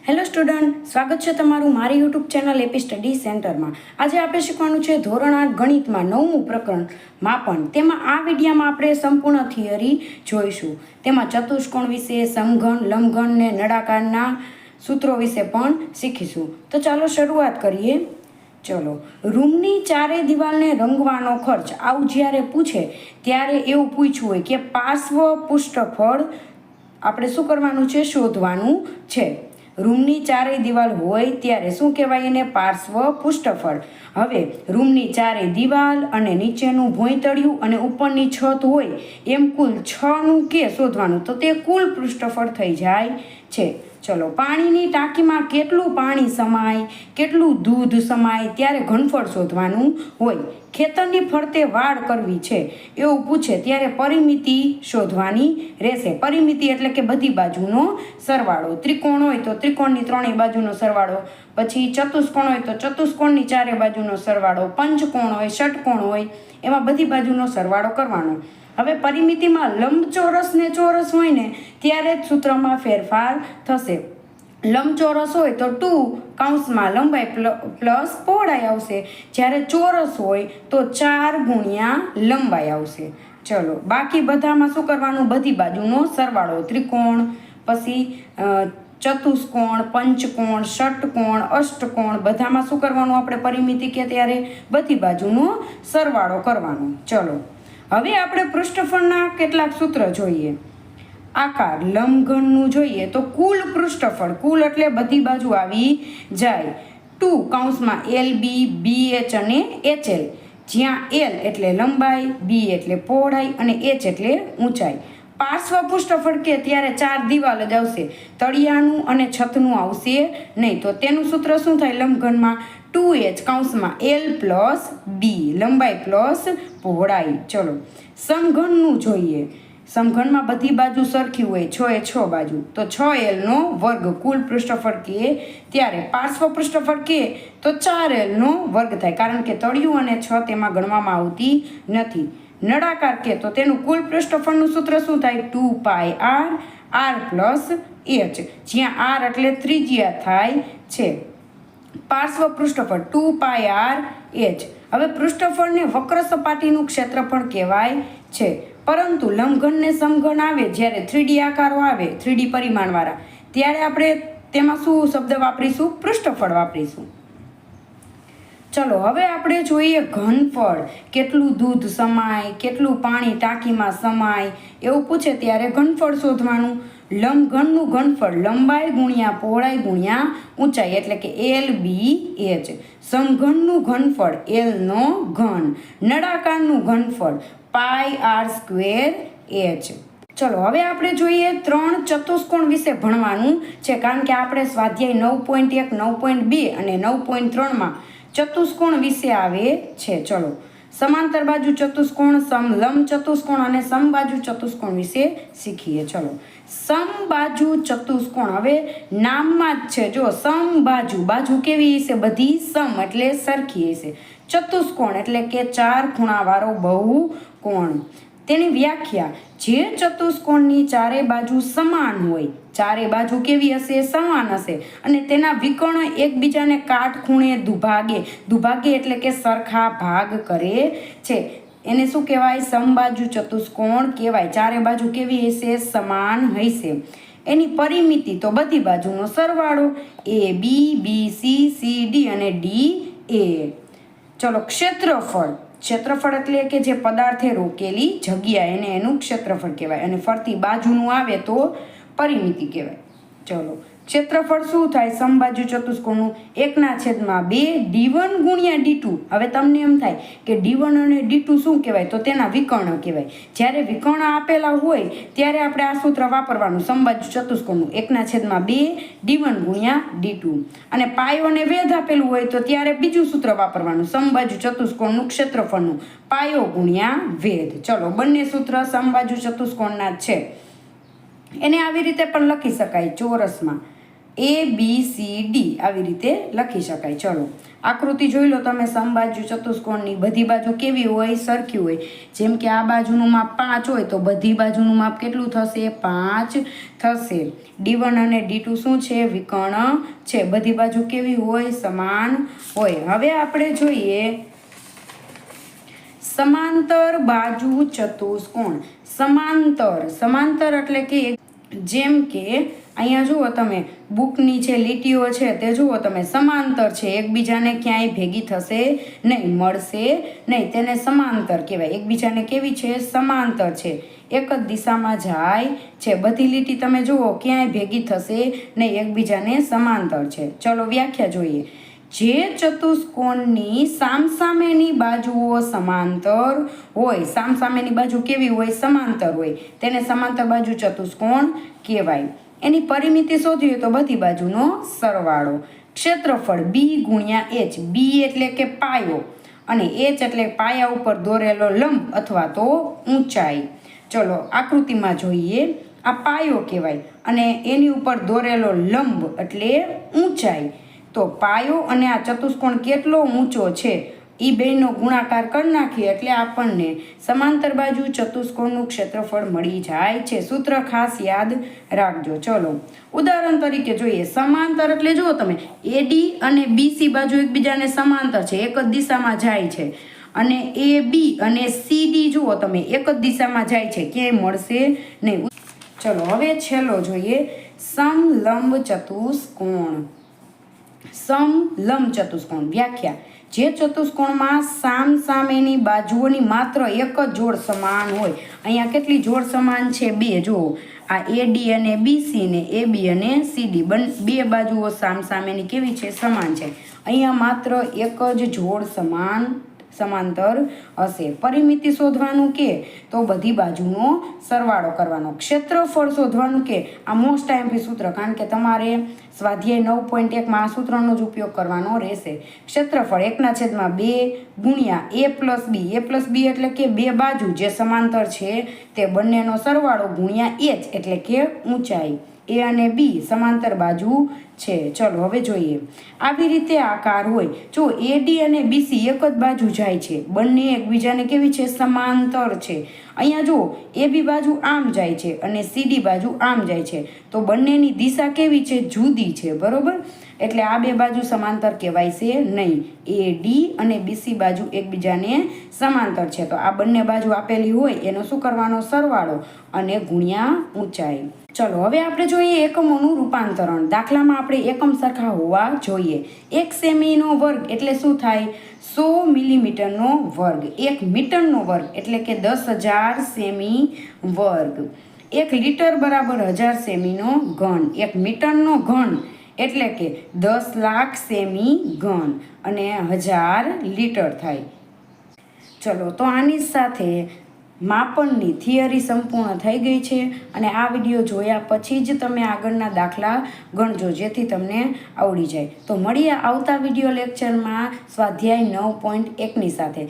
Hello student, સ્વાગત છે તમારું મારી યુટ્યુબ ચેનલ એપી સ્ટડી સેન્ટરમાં. આજે આપણે શીખવાનું છે ધોરણ 8 ગણિતમાં 9મું પ્રકરણ માપન. તેમાં આ વિડીયોમાં આપણે સંપૂર્ણ થિયરી જોઈશું. તેમાં ચતુષ્કોણ વિશે, સમઘન, લંબઘન ને નળાકારના સૂત્રો વિશે પણ શીખીશું. તો ચાલો શરૂઆત કરીએ. ચલો, રૂમની ચારે દિવાલને રંગવાનો ખર્ચ આવું જ્યારે પૂછે ત્યારે એવું પૂછવું હોય કે પાર્શ્વ પૃષ્ઠફળ આપણે શું કરવાનું છે? શોધવાનું છે. રૂમની ચારેય દિવાલ હોય ત્યારે શું કહેવાય? એને પાર્શ્વ પૃષ્ઠફળ. હવે રૂમની ચારે દિવાલ અને નીચેનું ભોંયતળિયું અને ઉપરની છત હોય એમ કુલ 6નું કે શોધવાનું, તો તે કુલ પૃષ્ઠફળ થઈ જાય છે. ચલો, પાણીની ટાંકીમાં કેટલું પાણી સમાય, કેટલું દૂધ સમાય ત્યારે ઘનફળ શોધવાનું હોય. ખેતરની ફરતે વાડ કરવી છે એવું પૂછે ત્યારે પરિમિતિ શોધવાની રહેશે. પરિમિતિ એટલે કે બધી બાજુનો સરવાળો. ત્રિકોણ હોય તો ત્રિકોણની ત્રણેય બાજુનો સરવાળો, પછી ચતુષ્કોણ હોય તો ચતુષ્કોણની ચારે બાજુનો સરવાળો, પંચકોણ હોય, ષટકોણ હોય, એમાં બધી બાજુનો સરવાળો કરવાનો. હવે પરિમિતિમાં લંબચોરસ ને ચોરસ હોય ને ત્યારે જ સૂત્રમાં ફેરફાર થશે. લંબચોરસ હોય તો 2 લંબાઈ પ્લસ પહોળાઈ આવશે, જ્યારે ચોરસ હોય તો 4 ગુણ્યા લંબાઈ આવશે. ચલો, બાકી બધામાં શું કરવાનું? બધી બાજુનો સરવાળો. ત્રિકોણ, પછી ચતુષ્કોણ, પંચકોણ, ષટકોણ, અષ્ટકોણ, બધામાં શું કરવાનું? આપણે પરિમિતિ કે ત્યારે બધી બાજુનો સરવાળો કરવાનો. ચલો, હવે આપણે પૃષ્ઠફળના કેટલાક સૂત્ર જોઈએ. આકાર લંબઘનનું જોઈએ તો કુલ પૃષ્ઠફળ, કુલ એટલે બધી બાજુ આવી જાય, 2 LB, BH અને HL, જ્યાં L એટલે લંબાઈ, B એટલે પહોળાઈ અને H એટલે ઊંચાઈ. પાર્શ્વ પૃષ્ઠફળ કે ત્યારે 4 દિવાલ જ આવશે, તળિયાનું અને છતનું આવશે નહીં. તો તેનું સૂત્ર શું થાય? લંબઘનમાં 2H L પ્લસ B, લંબાઈ પ્લસ પહોળાઈ. ચલો, સમઘનનું જોઈએ. સમઘનમાં બધી બાજુ સરખી હોય, 6 બાજુ, તો 6Lનો વર્ગ કુલ પૃષ્ઠફળ કે ત્યારે પાર્શ્વ પૃષ્ઠફળ કે તો 4Lનો વર્ગ થાય, કારણ કે તળિયું અને છત એમાં ગણવામાં આવતી નથી. નળાકાર કે તો તેનું કુલ પૃષ્ઠફળનું સૂત્ર શું થાય? 2πr, r પ્લસ h, જ્યાં r એટલે ત્રિજ્યા થાય છે. પાર્શ્વ પૃષ્ઠફળ 2πr h. હવે પૃષ્ઠફળને વક્ર સપાટીનું ક્ષેત્રફળ કહેવાય છે. પરંતુ લંબઘન ને સમઘન આવે, જ્યારે 3D આકારો આવે, 3D પરિમાણવાળા, ત્યારે આપણે તેમાં શું શબ્દ વાપરીશું? પૃષ્ઠફળ વાપરીશું. ચલો, હવે આપણે જોઈએ ઘનફળ. કેટલું દૂધ સમાય, કેટલું પાણી ટાંકીમાં સમાય એવું પૂછે ત્યારે ઘનફળ શોધવાનું. લંબઘનનું ઘનફળ લંબાઈ ગુણ્યા પહોળાઈ ગુણ્યા ઊંચાઈ, એટલે કે LBH. સમઘનનું ઘનફળ Lનો ઘન. નળાકારનું ઘનફળ πr²h. ચલો, હવે આપણે જોઈએ 3 ચતુષ્કોણ વિશે ભણવાનું છે, કારણ કે આપણે સ્વાધ્યાય 9.1, 9.2 અને 9.3માં ચતુષ્કોણ વિશે આવે છે. ચલો, સમાંતર બાજુ ચતુષ્કોણ, સમલંબ ચતુષ્કોણ અને સમબાજુ ચતુષ્કોણ વિશે શીખીએ. ચલો, સમબાજુ ચતુષ્કોણ. હવે નામમાં જ છે, જો સમબાજુ, બાજુ કેવી હશે? બધી સમ એટલે સરખી હશે. ચતુષ્કોણ એટલે કે 4 ખૂણાવાળો બહુકોણ. તેની વ્યાખ્યા: જે ચતુષ્કોણની ચારે બાજુ સમાન હોય, ચારે બાજુ કેવી હશે? સમાન હશે, અને તેના વિકર્ણ એકબીજાને કાટખૂણે દુભાગે. દુભાગે એટલે કે સરખા ભાગ કરે છે, એને શું કહેવાય? સમબાજુ ચતુષ્કોણ કહેવાય. ચારે બાજુ કેવી હશે? સમાન હશે. એની પરિમિતિ તો બધી બાજુનો સરવાળો, AB, BC, CD અને DA. ચલો, ક્ષેત્રફળ. ક્ષેત્રફળ એટલે કે જે પદાર્થે રોકેલી જગ્યા, એને એનું ક્ષેત્રફળ કહેવાય, અને ફરતી બાજુનું આવે તો પરિમિતિ કહેવાય. ચલો, ક્ષેત્રફળ શું થાય? સમબાજુ ચતુષ્કોણનું 1/2 D1 ગુણ્યા D2. હવે તમને એમ થાય કે D1 અને D2 શું કહેવાય? તો તેના વિકર્ણ કહેવાય. જ્યારે વિકર્ણ આપેલા હોય ત્યારે આપણે આ સૂત્ર વાપરવાનું. સમબાજુ ચતુષ્કોણનું 1/2 D1 ગુણ્યા D2. અને પાયો અને વેધ આપેલું હોય તો ત્યારે બીજું સૂત્ર વાપરવાનું. સમબાજુ ચતુષ્કોણનું ક્ષેત્રફળનું પાયો ગુણ્યા વેધ. ચલો, બંને સૂત્ર સમબાજુ ચતુષ્કોણના છે. એને આવી રીતે પણ લખી શકાય ચોરસમાં. ABCD આવી રીતે લખી શકાય. ચલો આકૃતિ જોઈ લો તમે. સમબાજુ ચતુષ્કોણની બધી બાજુ કેવી હોય? સરખી હોય. જેમ કે આ બાજુનું માપ 5 હોય તો બધી બાજુનું માપ કેટલું થશે? 5 થશે. D1 અને D2 શું છે? વિકર્ણ છે. બધી બાજુ કેવી હોય? સમાન હોય. હવે આપણે જોઈએ સમાંતર બાજુ ચતુષ્કોણ. સમાંતર એટલે કે જેમ કે અહીંયા જુઓ તમે, બુકની જે લીટીઓ છે તે જુઓ તમે, સમાંતર છે, એકબીજાને ક્યાંય ભેગી થશે નહીં, મળશે નહીં, તેને સમાંતર કહેવાય. એકબીજાને કેવી છે? સમાંતર છે, એક જ દિશામાં જાય છે. બધી લીટી તમે જુઓ ક્યાંય ભેગી થશે નહીં, એકબીજાને સમાંતર છે. ચલો વ્યાખ્યા જોઈએ. જે ચતુષ્કોણની સામસામેની બાજુઓ સમાંતર હોય, સામસામેની બાજુ કેવી હોય? સમાંતર હોય, તેને સમાંતર બાજુ ચતુષ્કોણ કહેવાય. એની પરિમિતિ શોધવી હોય તો બધી બાજુનો સરવાળો. ક્ષેત્રફળ B ગુણ્યા H. B એટલે કે પાયો અને H એટલે પાયા ઉપર દોરેલો લંબ અથવા તો ઊંચાઈ. ચલો આકૃતિમાં જોઈએ. આ પાયો કહેવાય અને એની ઉપર દોરેલો લંબ એટલે ઊંચાઈ. તો પાયો અને આ ચતુષ્કોણ કેટલો ઊંચો છે એ બેનો ગુણાકાર કરી નાખીએ એટલે આપણને સમાંતર બાજુ ચતુષ્કોણનું ક્ષેત્રફળ મળી જાય છે. સૂત્ર ખાસ યાદ રાખજો. ચલો ઉદાહરણ તરીકે જોઈએ. સમાંતર એટલે જુઓ તમે, AD અને BC બાજુ એકબીજાને સમાંતર છે, એક જ દિશામાં જાય છે. અને AB અને CD જુઓ તમે, એક જ દિશામાં જાય છે, ક્યાંય મળશે નહીં. ચલો હવે છેલ્લો જોઈએ. સમલંબ ચતુષ્કોણ. સમલંબ ચતુષ્કોણ. વ્યાખ્યા. જે ચતુષ્કોણમાં સામસામેની બાજુઓની માત્ર એક જ જોડ સમાન હોય. અહીંયા કેટલી જોડ સમાન છે? 2. જુઓ, આ AD અને BC ને AB અને CD બે બાજુઓ સામસામેની કેવી છે? સમાન છે. અહીંયા માત્ર એક જ જોડ સમાંતર હશે. પરિમિતિ શોધવાનું કે તો બધી બાજુનો સરવાળો કરવાનો. ક્ષેત્રફળ શોધવાનું કે આ મોસ્ટ આઈએમપી સૂત્ર, કારણ કે તમારે સ્વાધ્યાય 9.1માં આ સૂત્રનો જ ઉપયોગ કરવાનો રહેશે. ક્ષેત્રફળ 1/2 ગુણ્યા A+B એટલે કે બે બાજુ જે સમાંતર છે તે બંનેનો સરવાળો ગુણ્યા H એટલે કે ઊંચાઈ. A અને B સમાંતર બાજુ છે. ચલો હવે જોઈએ. આવી રીતે આકાર હોય. જો AD અને BC એક જ બાજુ જાય છે, બંને એકબીજાને કેવી છે? સમાંતર છે. અહીંયા જુઓ, AB બાજુ આમ જાય છે અને CD બાજુ આમ જાય છે, તો બંનેની દિશા કેવી છે? જુદી છે. બરોબર? એટલે આ બે બાજુ સમાંતર કહેવાય છે નહીં. AD અને BC બાજુ એકબીજાને સમાંતર છે, તો આ બંને બાજુ આપેલી હોય એનો શું કરવાનો? સરવાળો અને ગુણ્યા ઊંચાઈ. ચલો હવે આપણે જોઈએ એકમોનું રૂપાંતરણ. દાખલામાં આપણે એકમ સરખા હોવા જોઈએ. 1 સેમીનો વર્ગ એટલે શું થાય? 100 મિલીમીટરનો વર્ગ. 1 મીટરનો વર્ગ એટલે કે 10,000 સેમી વર્ગ. 1 લીટર બરાબર 1000 સેમીનો ઘન. 1 મીટરનો ઘન એટલે કે 10 લાખ સેમી ઘન અને 1000 લીટર થાય. ચલો તો આની સાથે માપનની થિયરી સંપૂર્ણ થઈ ગઈ છે અને આ વિડીયો જોયા પછી જ તમે આગળના દાખલા ગણજો, જેથી તમને આવડી જાય. તો મળીએ આવતા વિડીયો લેક્ચરમાં સ્વાધ્યાય 9.1ની સાથે.